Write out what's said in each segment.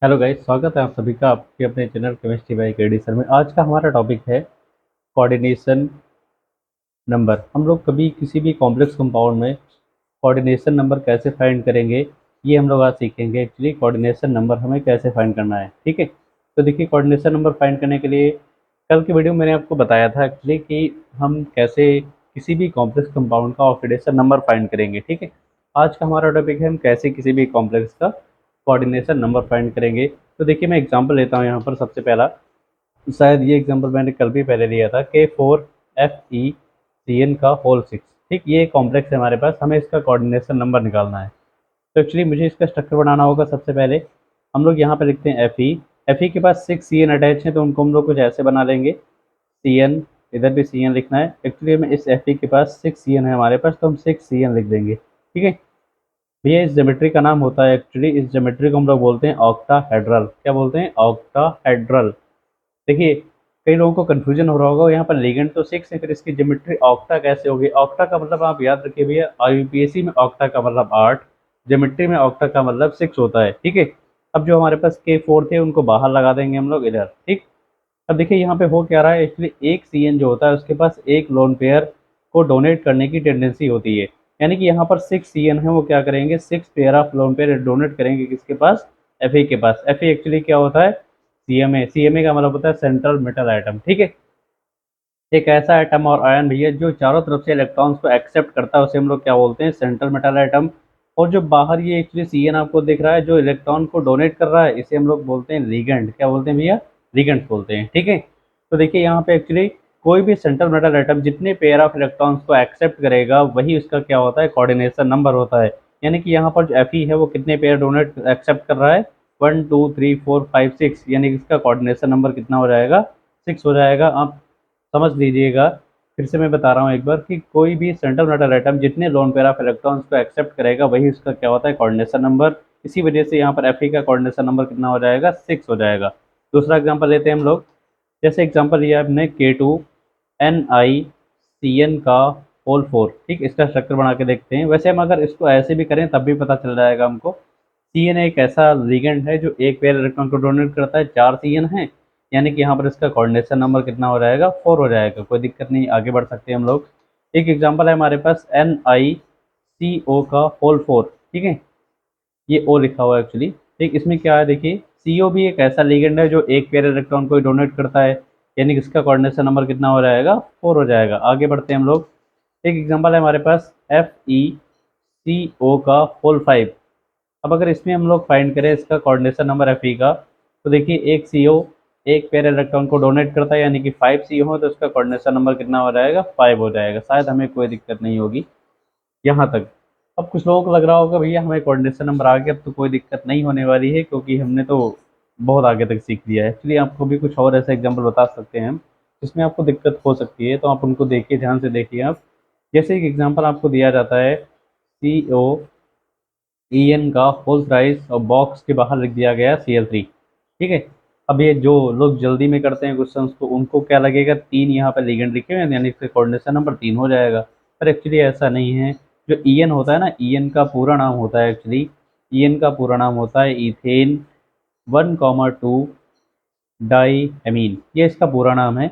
Hello guys, स्वागत है आप सभी का आपके अपने channel chemistry bye KD sir में। आज का हमारा टॉपिक है कोऑर्डिनेशन नंबर। हम लोग कभी किसी भी कॉम्प्लेक्स कंपाउंड में कोऑर्डिनेशन नंबर कैसे फाइंड करेंगे, ये हम लोग आज सीखेंगे। एक्चुअली कोऑर्डिनेशन नंबर हमें कैसे फाइंड करना है, ठीक है। तो देखिए, कोऑर्डिनेशन नंबर फाइंड करने के लिए कल की वीडियो में मैंने आपको बताया था एक्चुअली कि हम कैसे किसी भी कॉम्प्लेक्स कंपाउंड का ऑक्सीडेशन नंबर फाइंड करेंगे, ठीक है। आज का हमारा टॉपिक है हम कैसे किसी भी कॉम्प्लेक्स का कोऑर्डिनेशन नंबर फाइंड करेंगे। तो देखिए, मैं एग्जांपल लेता हूँ यहाँ पर। सबसे पहला, शायद ये एग्जांपल मैंने कल भी पहले लिया था, K4FeCN का होल 6। ठीक, ये कॉम्प्लेक्स है हमारे पास, हमें इसका कोऑर्डिनेशन नंबर निकालना है। तो एक्चुअली मुझे इसका स्ट्रक्चर बनाना होगा। सबसे पहले हम लोग यहाँ पे लिखते हैं Fe के पास 6 CN अटैच है, तो उनको हम लोग कुछ ऐसे बना लेंगे। CN, इधर भी CN लिखना है। एक्चुअली में इस Fe के पास 6 CN है हमारे पास, तो हम 6 CN लिख देंगे, ठीक है। भैया, इस ज्योमेट्री का नाम होता है, एक्चुअली इस ज्योमेट्री को हम लोग बोलते हैं ऑक्टाहेड्रल। क्या बोलते हैं? ऑक्टाहेड्रल। देखिए, कई लोगों को कन्फ्यूजन हो रहा होगा, यहाँ पर लिगेंड तो 6 है, फिर इसकी ज्योमेट्री ऑक्टा कैसे होगी? ऑक्टा का मतलब आप याद रखिए भैया, यूपीएससी में ऑक्टा का मतलब 8, ज्योमेट्री में ऑक्टा का मतलब 6 होता है, ठीक है। अब जो हमारे पास K4 थे उनको बाहर लगा देंगे हम लोग इधर, ठीक। अब देखिए यहाँ पे हो क्या रहा है, एक्चुअली एक CN जो होता है उसके पास एक लोन पेयर को डोनेट करने की टेंडेंसी होती है। यानी कि यहाँ पर 6 CN है, वो क्या करेंगे, 6 pair of lone pair donate करेंगे किसके पास? Fe के पास। Fe एक्चुअली क्या होता है? CMA का मतलब होता है सेंट्रल मेटल आइटम, ठीक है। एक ऐसा एटम और आयन भैया जो चारों तरफ से इलेक्ट्रॉन्स को एक्सेप्ट करता है, उसे हम लोग क्या बोलते हैं? Central metal atom. और जो बाहर ये एक्चुअली CN आपको दिख रहा है, जो इलेक्ट्रॉन को डोनेट कर रहा है, इसे हम लोग बोलते हैं लिगेंड। क्या बोलते हैं भैया? लिगेंड बोलते हैं, ठीक है। तो देखिए यहाँ पे एक्चुअली कोई भी सेंट्रल मेटल आइटम जितने पेयर ऑफ इलेक्ट्रॉन्स को एक्सेप्ट करेगा, वही उसका क्या होता है? कोऑर्डिनेशन नंबर होता है। यानी कि यहाँ पर जो Fe है वो कितने पेयर डोनेट एक्सेप्ट कर रहा है? 1 2 3 4 5 6, यानी कि इसका कोऑर्डिनेशन नंबर कितना हो जाएगा? 6 हो जाएगा। आप समझ लीजिएगा, फिर से मैं बता रहा हूँ एक बार कि कोई भी सेंट्रल मेटल आइटम जितने लोन पेयर ऑफ इलेक्ट्रॉन्स को एक्सेप्ट करेगा, वही उसका क्या होता है? Coordination number. इसी वजह से यहाँ पर Fe का कोऑर्डिनेशन नंबर कितना हो जाएगा? 6 हो जाएगा। दूसरा एग्जांपल लेते हैं हम लोग। जैसे एग्जांपल लिया हमने K2NiCN का होल 4। ठीक, इसका स्ट्रक्चर बना के देखते हैं। वैसे हम अगर इसको ऐसे भी करें तब भी पता चल जाएगा हमको। CN एक ऐसा लिगेंड है जो एक पेयर इलेक्ट्रॉन को डोनेट करता है, 4 CN है। यानी कि यहाँ पर इसका कोऑर्डिनेशन नंबर कितना हो जाएगा? 4 हो जाएगा। कोई दिक्कत नहीं, आगे बढ़ सकते हैं हम लोग। एक एग्जांपल है हमारे पास NiCO का होल 4, ठीक है। ये O लिखा हुआ है एक्चुअली, ठीक। इसमें क्या है देखिए, CO भी एक ऐसा लिगेंड है जो एक पेयर इलेक्ट्रॉन को डोनेट करता है। यानी कि इसका कोऑर्डिनेशन नंबर कितना हो जाएगा? 4 हो जाएगा। आगे बढ़ते हैं हम लोग। एक एग्जांपल है हमारे पास FeCO का होल 5। अब अगर इसमें हम लोग फाइंड करें इसका कोऑर्डिनेशन नंबर Fe का, तो देखिए एक CO एक पेयर इलेक्ट्रॉन को डोनेट करता है, यानी कि 5 CO हो, तो इसका कोऑर्डिनेशन नंबर कितना हो जाएगा? 5 हो जाएगा। शायद हमें कोई दिक्कत नहीं होगी यहाँ तक। अब कुछ लोगों को लग रहा होगा भैया हमें कोऑर्डिनेशन नंबर आ गया, अब तो कोई दिक्कत नहीं होने वाली है, क्योंकि हमने तो बहुत आगे तक सीख लिया है। एक्चुअली आपको भी कुछ और ऐसे एग्जाम्पल बता सकते हैं हम जिसमें आपको दिक्कत हो सकती है, तो आप उनको देखिए, ध्यान से देखिए आप। जैसे एक एग्जाम्पल आपको दिया जाता है, COEN का होल थ्राइस और बॉक्स के बाहर लिख दिया गया Cl3, ठीक है। अब ये जो लोग जल्दी में करते हैं क्वेश्चंस को, उनको क्या लगेगा, 3 यहाँ पे लिगेंड लिखे हुए हैं, यानी इसका कोऑर्डिनेशन नंबर 3 हो जाएगा। पर एक्चुअली ऐसा नहीं है। जो EN होता है ना, EN का पूरा नाम होता है एक्चुअली, EN का पूरा नाम होता है इथेन 1,2 डाई एमीन, ये इसका पूरा नाम है।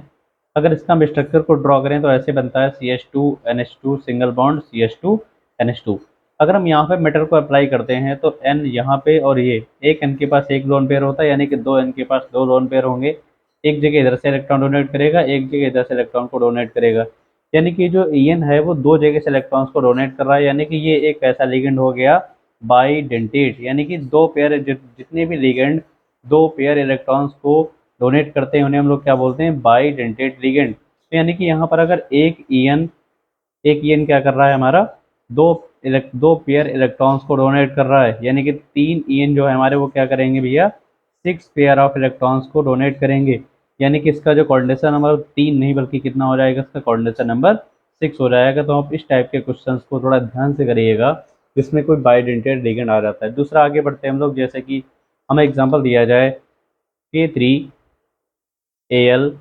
अगर इसका हम स्ट्रक्चर को ड्रॉ करें तो ऐसे बनता है CH2NH2 सिंगल बॉन्ड CH2NH2। अगर हम यहाँ पे मेटल को अप्लाई करते हैं तो N यहाँ पे, और ये एक N के पास एक लोन पेयर होता है, यानी कि 2 N के पास 2 लोन पेयर होंगे। एक जगह इधर से इलेक्ट्रॉन डोनेट करेगा, एक जगह इधर से इलेक्ट्रॉन को डोनेट करेगा। यानी कि जो EN है वो 2 जगह से इलेक्ट्रॉन्स को डोनेट कर रहा है, यानी कि ये एक ऐसा लिगेंड हो गया बाईडेंटेट। यानी कि दो पेयर, जितने भी लिगेंड 2 पेयर इलेक्ट्रॉन्स को डोनेट करते हैं, उन्हें हम लोग क्या बोलते हैं? Bidentate ligand. तो यानी कि यहाँ पर अगर एक EN क्या कर रहा है हमारा? दो 2 पेयर इलेक्ट्रॉन्स को डोनेट कर रहा है, यानी कि 3 EN जो है हमारे, वो क्या करेंगे भैया? 6 पेयर ऑफ इलेक्ट्रॉन्स को डोनेट करेंगे। यानी कि इसका जो कोऑर्डिनेशन नंबर 3 नहीं बल्कि कितना हो जाएगा? इसका कोऑर्डिनेशन नंबर 6 हो जाएगा। तो आप इस टाइप के क्वेश्चंस को थोड़ा ध्यान से करिएगा जिसमें कोई बाईडेंटेट लिगेंड आ जाता है। दूसरा, आगे बढ़ते हैं हम लोग। जैसे कि हमें एग्जाम्पल दिया जाए K3Al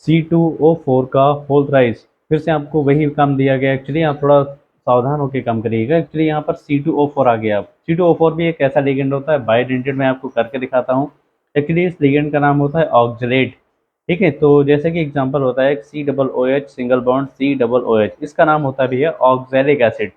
C2O4 का होल थ्राइस। फिर से आपको वही काम दिया गया। एक्चुअली आप थोड़ा सावधान होकर काम करिएगा। एक्चुअली यहाँ पर C2O4 आ गया। C2O4 भी एक ऐसा लिगेंड होता है, बाइडेंटेड मैं आपको करके दिखाता हूँ। एक्चुअली इस लिगेंड का नाम होता है ऑक्जेलेट। ठीक है, तो जैसे कि एग्जांपल होता है COOH सिंगल बॉन्ड COOH, इसका नाम होता भी है ऑक्जेलिक एसिड।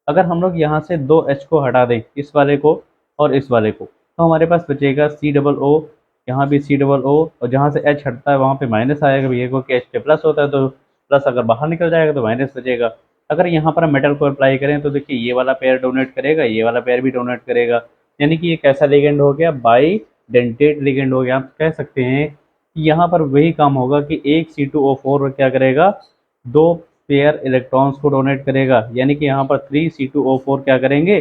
अगर हम लोग यहाँ से दो H को हटा दें, इस वाले को और इस वाले को, तो हमारे पास बचेगा COO, यहाँ भी COO, और जहाँ से H हटता है वहाँ पे माइनस आएगा भैया, क्योंकि H पे प्लस होता है, तो प्लस अगर बाहर निकल जाएगा तो माइनस बचेगा। अगर यहाँ पर हम मेटल को अप्लाई करें तो देखिए ये वाला पेयर डोनेट करेगा, ये वाला पेयर भी डोनेट करेगा, यानी कि ये कैसा लिगेंड हो गया, बाई डेंटेट लिगेंड हो गया। आप कह सकते हैं कि यहाँ पर वही काम होगा कि एक C2O4 क्या करेगा, दो पेयर इलेक्ट्रॉन्स को डोनेट करेगा, यानी कि यहाँ पर 3C2O4 क्या करेंगे,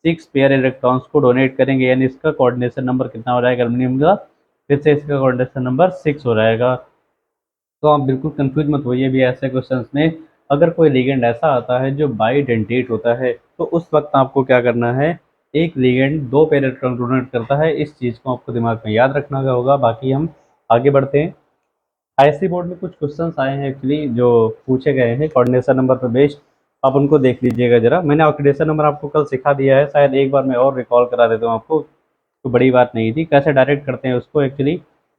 6 पेयर इलेक्ट्रॉन्स को डोनेट करेंगे, यानी इसका कोऑर्डिनेशन नंबर कितना हो जाएगा एल्यूमिनियम का, फिर से इसका कोऑर्डिनेशन नंबर 6 हो जाएगा। तो आप बिल्कुल कंफ्यूज मत होइए भी ऐसे क्वेश्चंस में। अगर कोई लिगेंड ऐसा आता है जो बाइडेंटेट होता है, तो उस वक्त आपको क्या करना है, एक लिगेंड दो पेयर इलेक्ट्रॉन डोनेट करता है, इस चीज़ को आपको दिमाग में याद रखना होगा। बाकी हम आगे बढ़ते हैं। आईएससी बोर्ड में कुछ क्वेश्चंस आए हैं एक्चुअली जो पूछे गए हैं कोऑर्डिनेशन नंबर पर बेस्ड, आप उनको देख लीजिएगा जरा। मैंने ऑक्सीडेशन नंबर आपको कल सिखा दिया है, शायद एक बार मैं और रिकॉल करा देता हूँ आपको, तो बड़ी बात नहीं थी। कैसे डायरेक्ट करते हैं उसको एक्चुअली,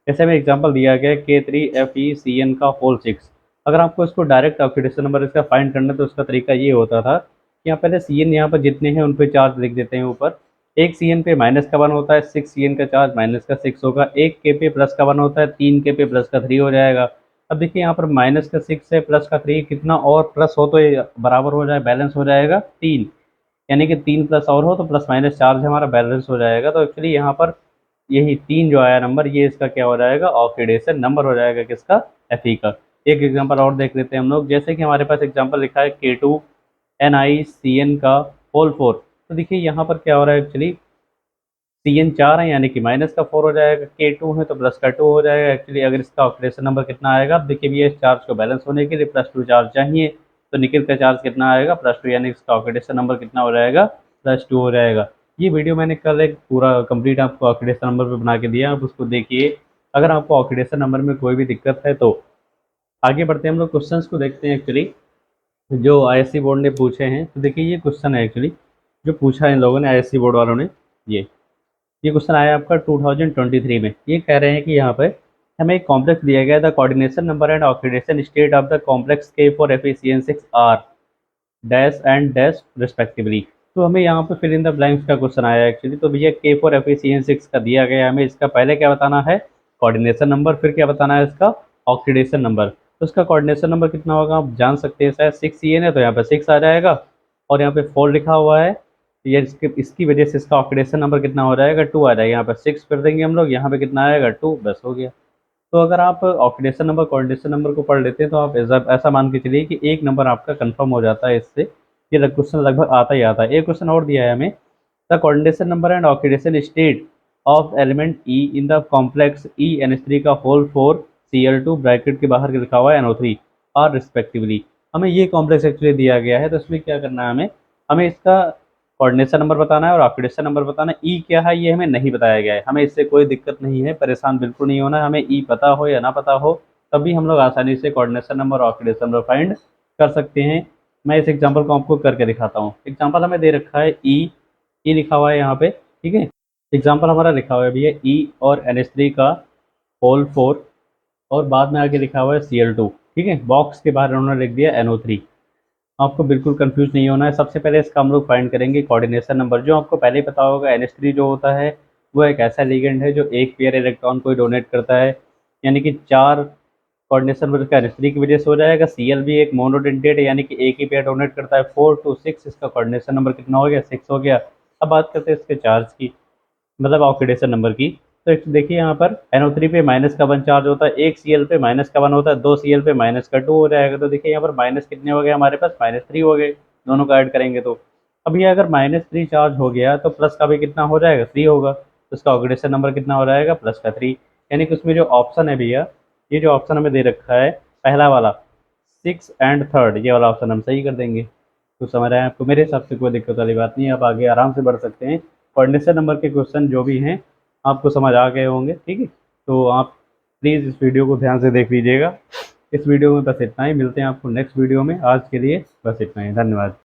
जैसे में एग्जांपल दिया गया K3FeCN का होल 6। अगर आपको इसको डायरेक्ट ऑक्सीडेशन नंबर इसका फाइंड करना है तो उसका तरीका ये होता था कि यहाँ पहले CN यहाँ पर जितने हैं उन पे चार्ज लिख देते हैं ऊपर। एक CN पे माइनस का 1 होता है, 6 CN का चार्ज माइनस का 6 होगा। एक K पे प्लस का 1 होता है, 3 K पे प्लस का 3 हो जाएगा। अब देखिए यहाँ पर माइनस का 6 है, प्लस का 3, कितना और प्लस हो तो ये बराबर हो जाए, बैलेंस हो जाएगा 3, यानी कि 3 प्लस और हो तो प्लस माइनस चार्ज हमारा बैलेंस हो जाएगा। तो एक्चुअली यहाँ पर यही 3 जो आया नंबर, ये इसका क्या हो जाएगा, ऑक्सीडेशन नंबर हो जाएगा किसका, Fe का। एक एग्जांपल और देख लेते हैं हम लोग, जैसे कि हमारे पास एग्जांपल लिखा है K2NiCN का होल 4। तो देखिए यहाँ पर क्या हो रहा है एक्चुअली, CN 4 है यानी कि माइनस का 4 हो जाएगा, K2 है तो प्लस का 2 हो जाएगा। एक्चुअली अगर इसका ऑक्सीडेशन नंबर कितना आएगा, अब देखिए भैया इस चार्ज को बैलेंस होने के लिए +2 चार्ज चाहिए, तो निकल का चार्ज कितना आएगा, +2, यानी इसका ऑक्सीडेशन नंबर कितना हो जाएगा, +2 हो जाएगा। ये वीडियो मैंने कल एक पूरा कंप्लीट आपको ऑक्सीडेशन नंबर पे बना के दिया, आप उसको देखिए। अगर आपको ऑक्सीडेशन नंबर में कोई भी दिक्कत है तो आगे बढ़ते हैं, हम लोग क्वेश्चंस को देखते हैं एक्चुअली जो आईएससी बोर्ड ने पूछे हैं। तो देखिए ये क्वेश्चन है एक्चुअली जो पूछा है इन लोगों ने, आईएससी बोर्ड वालों ने। ये क्वेश्चन आया आपका 2023 में। ये कह रहे हैं कि यहाँ पे हमें एक कॉम्प्लेक्स दिया गया, the coordination number and oxidation state of the complex K4FeCN6 are dash and dash respectively. तो हमें यहाँ पे फिल इन द ब्लैंक्स का क्वेश्चन आया एक्चुअली। तो भैया K4FeCN6 का दिया गया, हमें इसका पहले क्या बताना है, कोऑर्डिनेशन नंबर, फिर क्या बताना है इसका ऑक्सीडेशन नंबर। तो इसका कोऑर्डिनेशन नंबर कितना होगा आप जान सकते हैं, शायद 6CN है तो यहाँ पे 6 आ जाएगा, और यहाँ पे 4 लिखा हुआ है, तो ये इसकी वजह से इसका ऑक्सीडेशन नंबर कितना हो जाएगा, 2 आ जाएगा। यहाँ पर 6 कर देंगे हम लोग, यहाँ पे कितना आएगा 2, बस हो गया। तो अगर आप ऑक्सीडेशन नंबर कोऑर्डिनेशन नंबर को पढ़ लेते हैं तो आप ऐसा मान के चलिए कि एक नंबर आपका कंफर्म हो जाता है इससे। ये क्वेश्चन लगभग आता ही आता है। एक क्वेश्चन और दिया है हमें, the coordination number and oxidation state of element E in the complex ENH3 का होल 4 Cl2 ब्रैकेट के बाहर लिखा हुआ है NO3 आर रिस्पेक्टिवली। हमें ये कॉम्प्लेक्स एक्चुअली दिया गया है, तो इसमें क्या करना है, हमें इसका कोऑर्डिनेशन नंबर बताना है और ऑक्सीडेशन नंबर बताना है। ई क्या है ये हमें नहीं बताया गया है, हमें इससे कोई दिक्कत नहीं है, परेशान बिल्कुल नहीं होना है। हमें ई पता हो या ना पता हो, तभी हम लोग आसानी से कोऑर्डिनेशन नंबर और ऑक्सीडेशन नंबर फाइंड कर सकते हैं। मैं इस एग्जांपल को आपको करके दिखाता हूँ। एग्जांपल हमें दे रखा है ई लिखा हुआ है यहाँ पे, ठीक है। एग्जांपल हमारा लिखा हुआ है भैया ई और NH3 का होल 4, और बाद में आगे लिखा हुआ है Cl2, ठीक है। बॉक्स के बाहर उन्होंने लिख दिया NO3। आपको बिल्कुल कंफ्यूज नहीं होना है। सबसे पहले इसका हम लोग फाइंड करेंगे कोऑर्डिनेशन नंबर। जो आपको पहले ही पता होगा, NH3 जो होता है वो एक ऐसा लिगेंड है जो एक पेयर इलेक्ट्रॉन को डोनेट करता है, यानी कि 4 कोऑर्डिनेशन नंबर इसका NH3 की वजह से हो जाएगा। Cl भी एक मोनोडेंटेट है, यानी कि एक ही पेयर डोनेट करता है। 4 to 6 इसका कोऑर्डिनेशन नंबर कितना हो गया, 6 हो गया। अब बात करते हैं इसके चार्ज की, मतलब ऑक्सीडेशन नंबर की। तो देखिए यहाँ पर NO3 पे माइनस का 1 चार्ज होता है, एक Cl पे माइनस का 1 होता है, 2 Cl पे माइनस का 2 हो जाएगा। तो देखिए यहाँ पर माइनस कितने हो गए हमारे पास, -3 हो गए, दोनों का ऐड करेंगे तो। अब ये अगर -3 चार्ज हो गया तो प्लस का भी कितना हो जाएगा, 3 होगा, तो इसका ऑक्सीडेशन नंबर कितना हो जाएगा, +3। यानी कि उसमें जो ऑप्शन है भैया, ये जो ऑप्शन हमें दे रखा है पहला वाला 6 एंड 3, ये वाला ऑप्शन हम सही कर देंगे। तो समझ रहे हैं आपको, मेरे हिसाब से कोई दिक्कत वाली बात नहीं है, आप आगे आराम से बढ़ सकते हैं। कोऑर्डिनेशन नंबर के क्वेश्चन जो भी हैं आपको समझ आ गए होंगे, ठीक है। तो आप प्लीज़ इस वीडियो को ध्यान से देख लीजिएगा। इस वीडियो में बस इतना ही, मिलते हैं आपको नेक्स्ट वीडियो में। आज के लिए बस इतना ही, धन्यवाद।